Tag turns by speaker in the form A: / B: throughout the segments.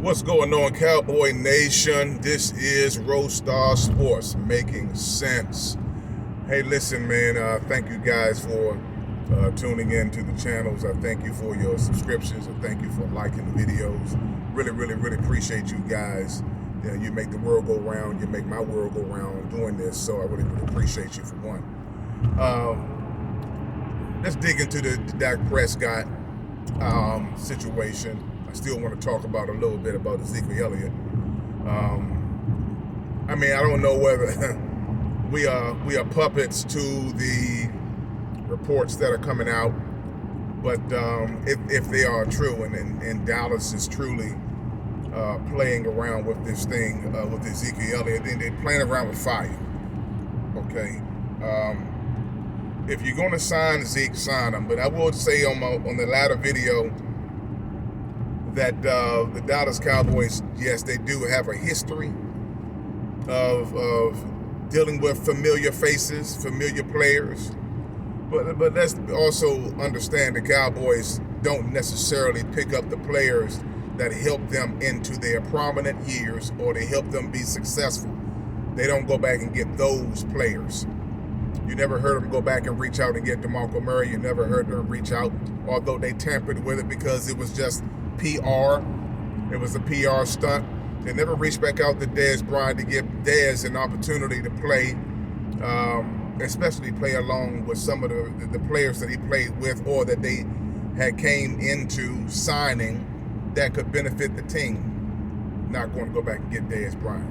A: What's going on, Cowboy Nation? This is Roadstar Sports, making sense. Hey, listen, man, thank you guys for tuning in to the channels. I thank you for your subscriptions. I thank you for liking the videos. Really appreciate you guys. You make the world go round. You make my world go round doing this, so I really appreciate you for one. Let's dig into the Dak Prescott situation. I still want to talk about a little bit about Ezekiel Elliott. I don't know whether we are puppets to the reports that are coming out, but if they are true, and Dallas is truly playing around with this thing with Ezekiel Elliott, then they're playing around with fire. Okay, if you're going to sign Zeke, sign him. But I will say on the latter video that the Dallas Cowboys, yes, they do have a history of dealing with familiar faces, familiar players. But let's also understand the Cowboys don't necessarily pick up the players that help them into their prominent years or they help them be successful. They don't go back and get those players. You never heard them go back and reach out and get DeMarco Murray. You never heard them reach out, although they tampered with it because it was just PR. It was a PR stunt. They never reached back out to Dez Bryant to give Dez an opportunity to play, especially play along with some of the players that he played with or that they had came into signing that could benefit the team. Not going to go back and get Dez Bryant.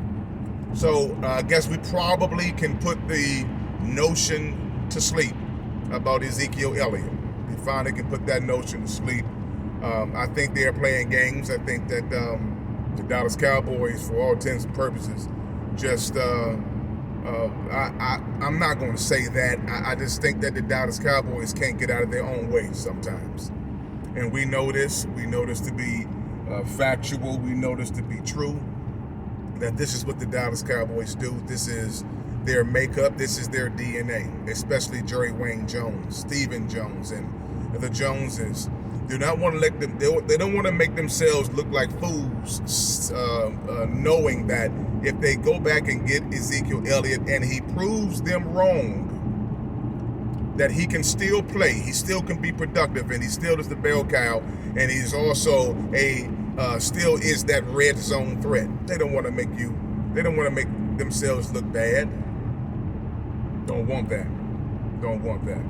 A: So I guess we probably can put the notion to sleep about Ezekiel Elliott. We finally can put that notion to sleep. I think they're playing games. I think that the Dallas Cowboys, for all intents and purposes, just I'm not going to say that. I just think that the Dallas Cowboys can't get out of their own way sometimes, and we know this. We know this to be factual. We know this to be true. That this is what the Dallas Cowboys do. This is their makeup. This is their DNA, especially Jerry Wayne Jones, Stephen Jones, and the Joneses. Do not want to let them. They don't want to make themselves look like fools, knowing that if they go back and get Ezekiel Elliott and he proves them wrong, that he can still play, he still can be productive, and he still is the bell cow, and he's also still is that red zone threat. They don't want to make you. They don't want to make themselves look bad. Don't want that. Don't want that.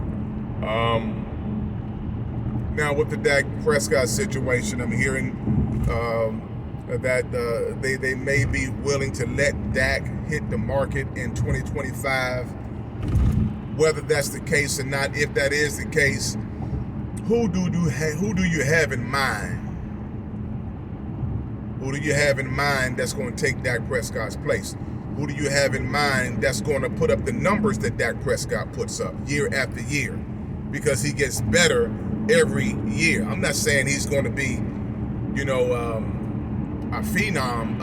A: Now with the Dak Prescott situation, I'm hearing that they may be willing to let Dak hit the market in 2025. Whether that's the case or not, if that is the case, who do you have in mind? Who do you have in mind that's going to take Dak Prescott's place? Who do you have in mind that's going to put up the numbers that Dak Prescott puts up year after year? Because he gets better every year. I'm not saying he's going to be, a phenom.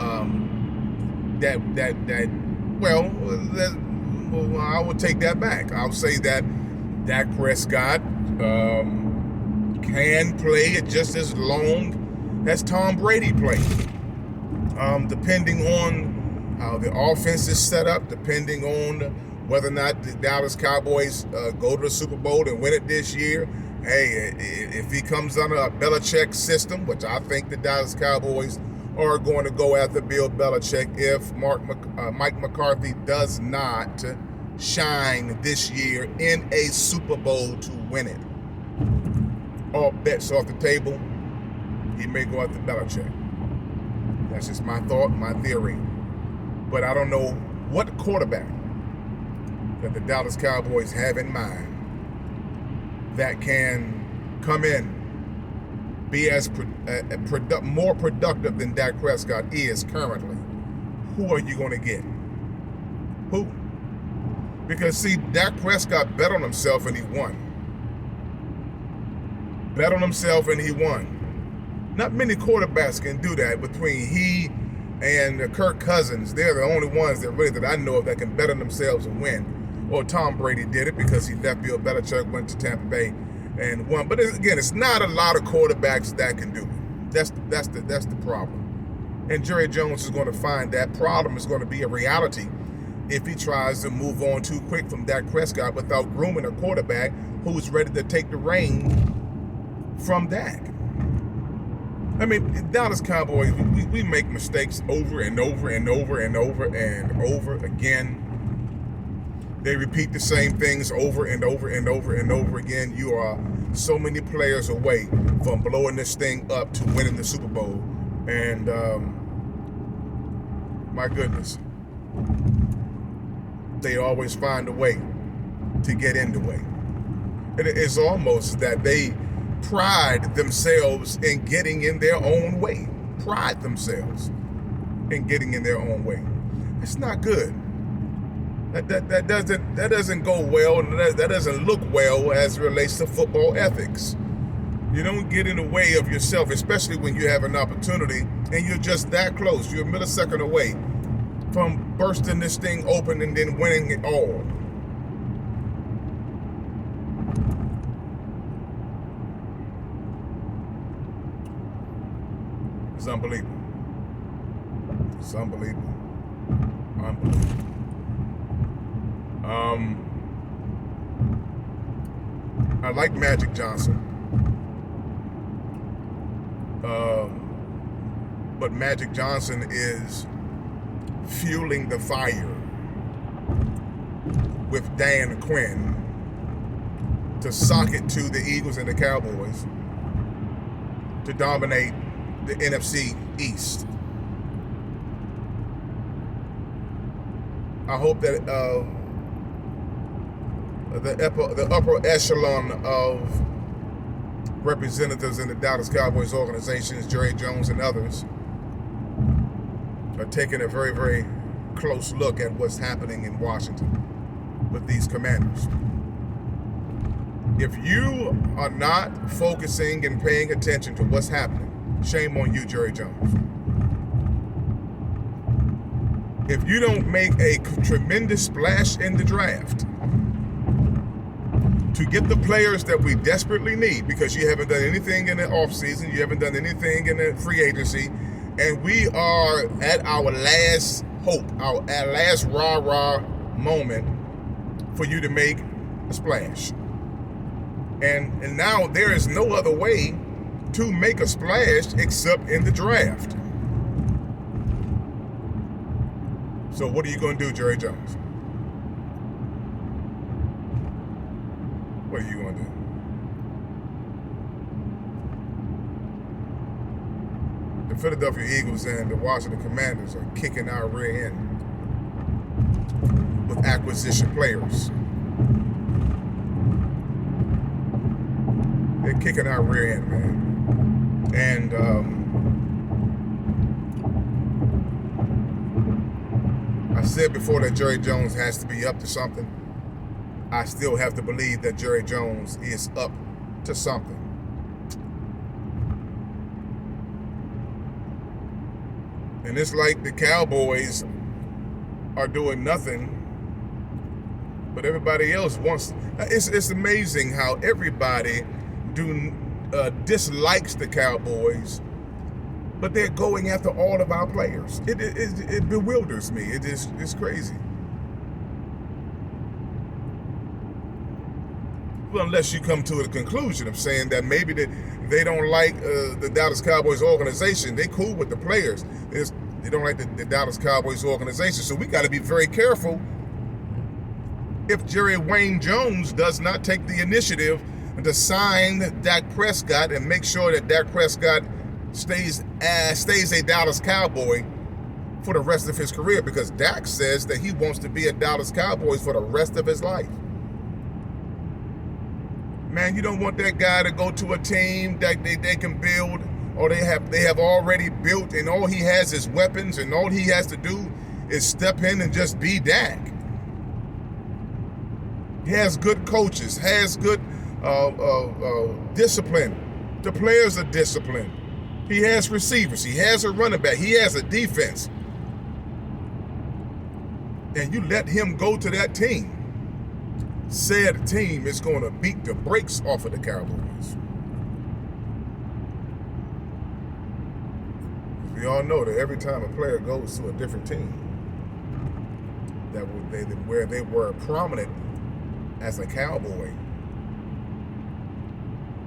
A: I would take that back. I'll say that Dak Prescott can play it just as long as Tom Brady played. Depending on how the offense is set up, depending on whether or not the Dallas Cowboys go to the Super Bowl and win it this year. Hey, if he comes under a Belichick system, which I think the Dallas Cowboys are going to go after Bill Belichick if Mike McCarthy does not shine this year in a Super Bowl to win it. All bets off the table, he may go after Belichick. That's just my thought, my theory. But I don't know what quarterback that the Dallas Cowboys have in mind that can come in, be as more productive than Dak Prescott is currently. Who are you going to get? Who? Because see, Dak Prescott bet on himself and he won. Bet on himself and he won. Not many quarterbacks can do that. Between he and Kirk Cousins, they're the only ones that I know of that can bet on themselves and win. Or Tom Brady did it because he left Bill Belichick, went to Tampa Bay and won. But again, it's not a lot of quarterbacks that can do it. That's the problem. And Jerry Jones is going to find that problem is going to be a reality if he tries to move on too quick from Dak Prescott without grooming a quarterback who's ready to take the reign from Dak. I mean, Dallas Cowboys, we make mistakes over and over and over and over and over again. They repeat the same things over and over and over and over again. You are so many players away from blowing this thing up to winning the Super Bowl. And my goodness, they always find a way to get in the way. And it's almost that they pride themselves in getting in their own way. Pride themselves in getting in their own way. It's not good. That doesn't go well, and that doesn't look well as it relates to football ethics. You don't get in the way of yourself, especially when you have an opportunity and you're just that close. You're a millisecond away from bursting this thing open and then winning it all. It's unbelievable. It's unbelievable. Unbelievable. I like Magic Johnson. But Magic Johnson is fueling the fire with Dan Quinn to sock it to the Eagles and the Cowboys to dominate the NFC East. I hope that the upper echelon of representatives in the Dallas Cowboys organizations, Jerry Jones and others, are taking a very, very close look at what's happening in Washington with these Commanders. If you are not focusing and paying attention to what's happening, shame on you, Jerry Jones. If you don't make a tremendous splash in the draft to get the players that we desperately need, because you haven't done anything in the offseason, you haven't done anything in the free agency, and we are at our last hope, our last rah-rah moment for you to make a splash. And now there is no other way to make a splash except in the draft. So what are you going to do, Jerry Jones? What are you going to do? The Philadelphia Eagles and the Washington Commanders are kicking our rear end with acquisition players. They're kicking our rear end, man. And I said before that Jerry Jones has to be up to something. I still have to believe that Jerry Jones is up to something. And it's like the Cowboys are doing nothing, but everybody else wants. It's amazing how everybody dislikes the Cowboys, but they're going after all of our players. It bewilders me. It's crazy. Well, unless you come to a conclusion of saying that maybe they don't like the Dallas Cowboys organization. They cool with the players. They don't like the Dallas Cowboys organization. So we got to be very careful if Jerry Wayne Jones does not take the initiative to sign Dak Prescott and make sure that Dak Prescott stays a Dallas Cowboy for the rest of his career, because Dak says that he wants to be a Dallas Cowboys for the rest of his life. Man, you don't want that guy to go to a team that they can build, or they have already built, and all he has is weapons, and all he has to do is step in and just be Dak. He has good coaches, has good discipline. The players are disciplined. He has receivers. He has a running back. He has a defense. And you let him go to that team. Said team is going to beat the brakes off of the Cowboys. We all know that every time a player goes to a different team, where they were prominent as a Cowboy,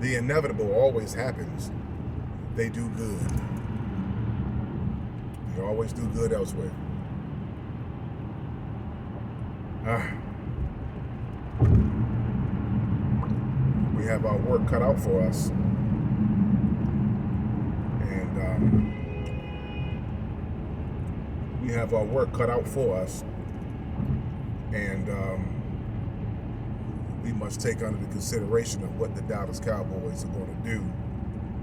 A: the inevitable always happens. They do good. They always do good elsewhere. We have our work cut out for us. And we have our work cut out for us. And we must take under the consideration of what the Dallas Cowboys are going to do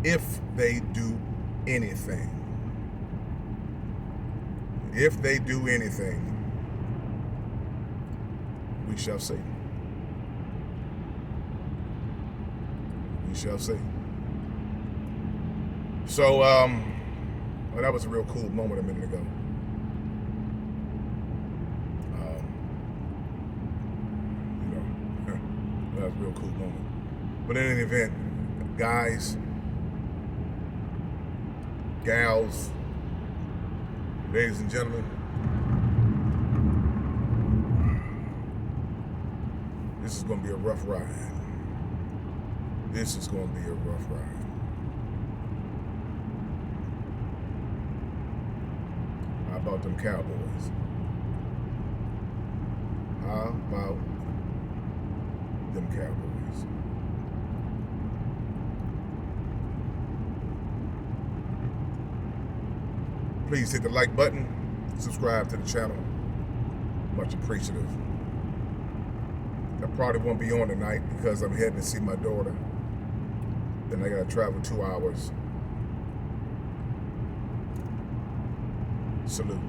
A: if they do anything. If they do anything, we shall see. We shall see. So, well, that was a real cool moment a minute ago. That was a real cool moment. But in any event, guys, gals, ladies and gentlemen, this is going to be a rough ride. This is going to be a rough ride. How about them Cowboys? How about them Cowboys? Please hit the like button, subscribe to the channel. Much appreciative. I probably won't be on tonight because I'm heading to see my daughter. Then I gotta travel 2 hours. Salute.